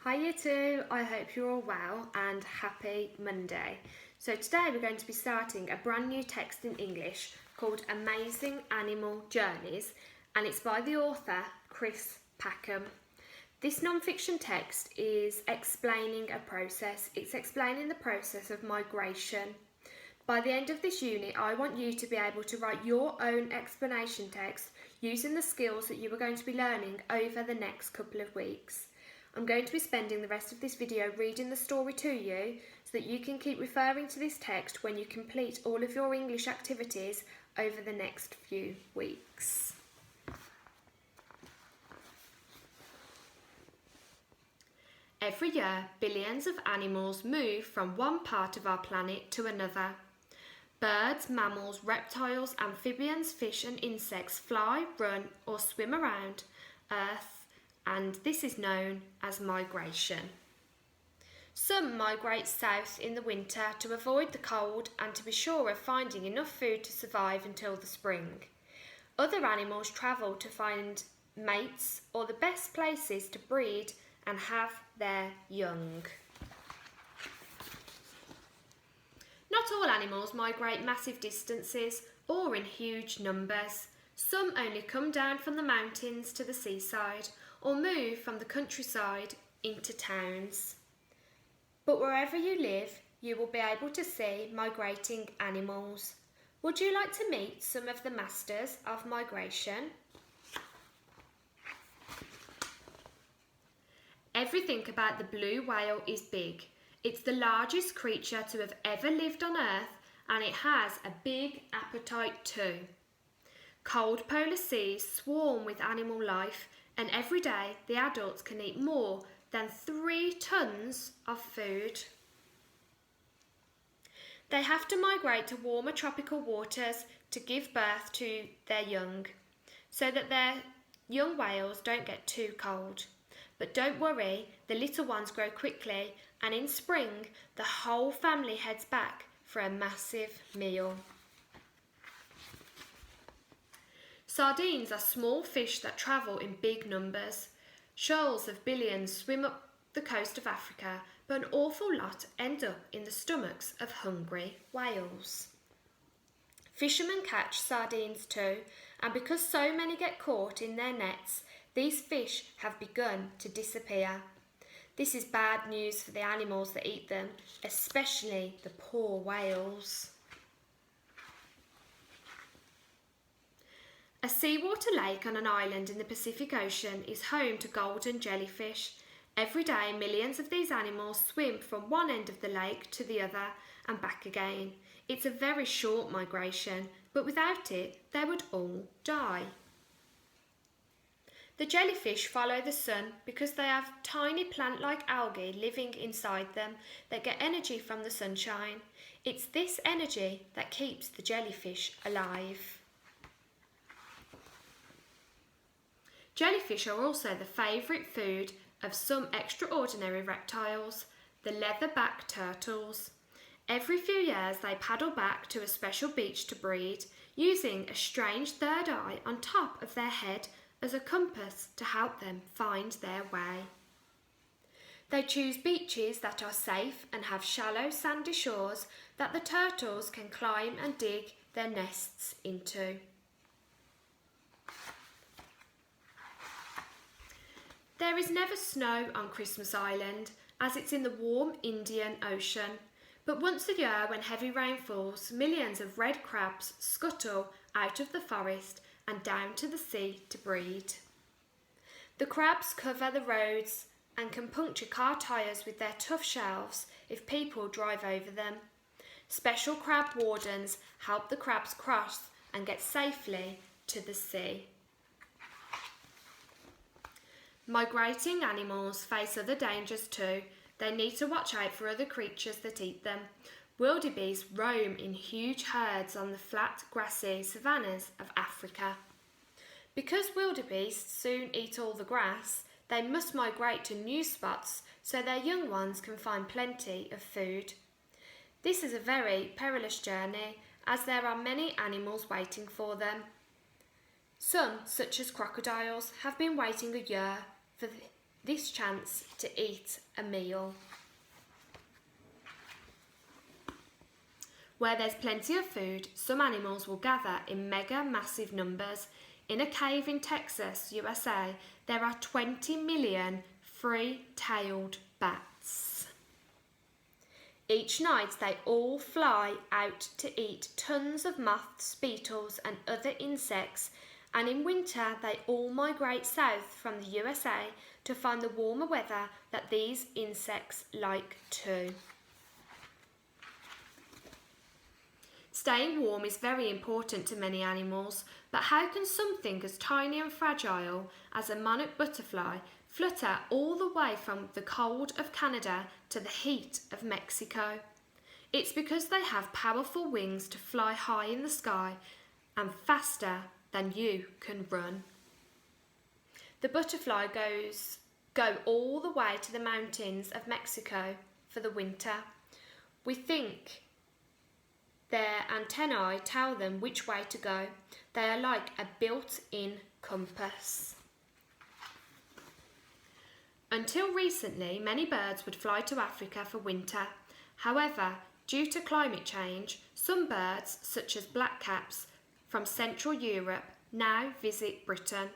Hi you two, I hope you're all well and happy Monday. So today we're going to be starting a brand new text in English called Migrating Animal Journeys, and it's by the author Chris Packham. This non-fiction text is explaining a process. It's explaining the process of migration. By the end of this unit, I want you to be able to write your own explanation text using the skills that you are going to be learning over the next couple of weeks. I'm going to be spending the rest of this video reading the story to you so that you can keep referring to this text when you complete all of your English activities over the next few weeks. Every year, billions of animals move from one part of our planet to another. Birds, mammals, reptiles, amphibians, fish and insects fly, run or swim around Earth, and this is known as migration. Some migrate south in the winter to avoid the cold and to be sure of finding enough food to survive until the spring. Other animals travel to find mates or the best places to breed and have their young. Not all animals migrate massive distances or in huge numbers. Some only come down from the mountains to the seaside or move from the countryside into towns. But wherever you live, you will be able to see migrating animals. Would you like to meet some of the masters of migration? Everything about the blue whale is big. It's the largest creature to have ever lived on Earth, and it has a big appetite too. Cold polar seas swarm with animal life, and every day the adults can eat more than 3 tons of food. They have to migrate to warmer tropical waters to give birth to their young, so that their young whales don't get too cold. But don't worry, the little ones grow quickly, and in spring the whole family heads back for a massive meal. Sardines are small fish that travel in big numbers. Shoals of billions swim up the coast of Africa, but an awful lot end up in the stomachs of hungry whales. Fishermen catch sardines too, and because so many get caught in their nets, these fish have begun to disappear. This is bad news for the animals that eat them, especially the poor whales. A seawater lake on an island in the Pacific Ocean is home to golden jellyfish. Every day, millions of these animals swim from one end of the lake to the other and back again. It's a very short migration, but without it, they would all die. The jellyfish follow the sun because they have tiny plant-like algae living inside them that get energy from the sunshine. It's this energy that keeps the jellyfish alive. Jellyfish are also the favourite food of some extraordinary reptiles, the Leatherback Turtles. Every few years they paddle back to a special beach to breed, using a strange third eye on top of their head as a compass to help them find their way. They choose beaches that are safe and have shallow sandy shores that the turtles can climb and dig their nests into. There is never snow on Christmas Island, as it's in the warm Indian Ocean, but once a year when heavy rain falls, millions of red crabs scuttle out of the forest and down to the sea to breed. The crabs cover the roads and can puncture car tyres with their tough shells if people drive over them. Special crab wardens help the crabs cross and get safely to the sea. Migrating animals face other dangers too. They need to watch out for other creatures that eat them. Wildebeest roam in huge herds on the flat, grassy savannas of Africa. Because wildebeest soon eat all the grass, they must migrate to new spots so their young ones can find plenty of food. This is a very perilous journey, as there are many animals waiting for them. Some, such as crocodiles, have been waiting a year for this chance to eat a meal. Where there's plenty of food, some animals will gather in mega massive numbers. In a cave in Texas, USA, there are 20 million free-tailed bats. Each night they all fly out to eat tons of moths, beetles and other insects, and in winter they all migrate south from the USA to find the warmer weather that these insects like too. Staying warm is very important to many animals, but how can something as tiny and fragile as a monarch butterfly flutter all the way from the cold of Canada to the heat of Mexico? It's because they have powerful wings to fly high in the sky and faster than you can run. The butterfly go all the way to the mountains of Mexico for the winter. We think their antennae tell them which way to go. They are like a built-in compass. Until recently, many birds would fly to Africa for winter. However, due to climate change, some birds, such as blackcaps from Central Europe, now visit Britain.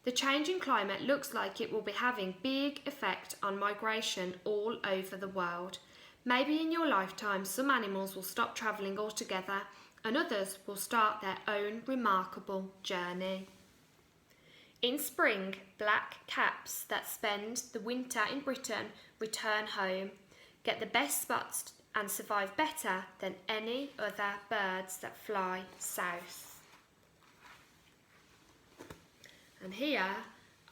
The changing climate looks like it will be having big effect on migration all over the world. Maybe in your lifetime some animals will stop travelling altogether and others will start their own remarkable journey. In spring, black caps that spend the winter in Britain return home, get the best spots and survive better than any other birds that fly south. And here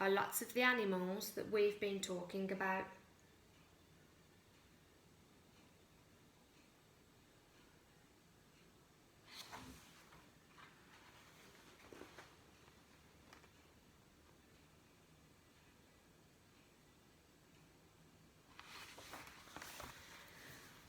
are lots of the animals that we've been talking about.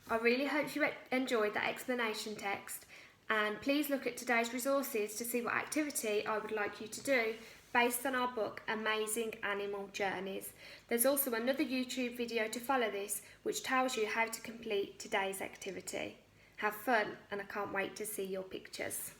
I really hope you enjoyed that explanation text, and please look at today's resources to see what activity I would like you to do based on our book Amazing Animal Journeys. There's also another YouTube video to follow this which tells you how to complete today's activity. Have fun, and I can't wait to see your pictures.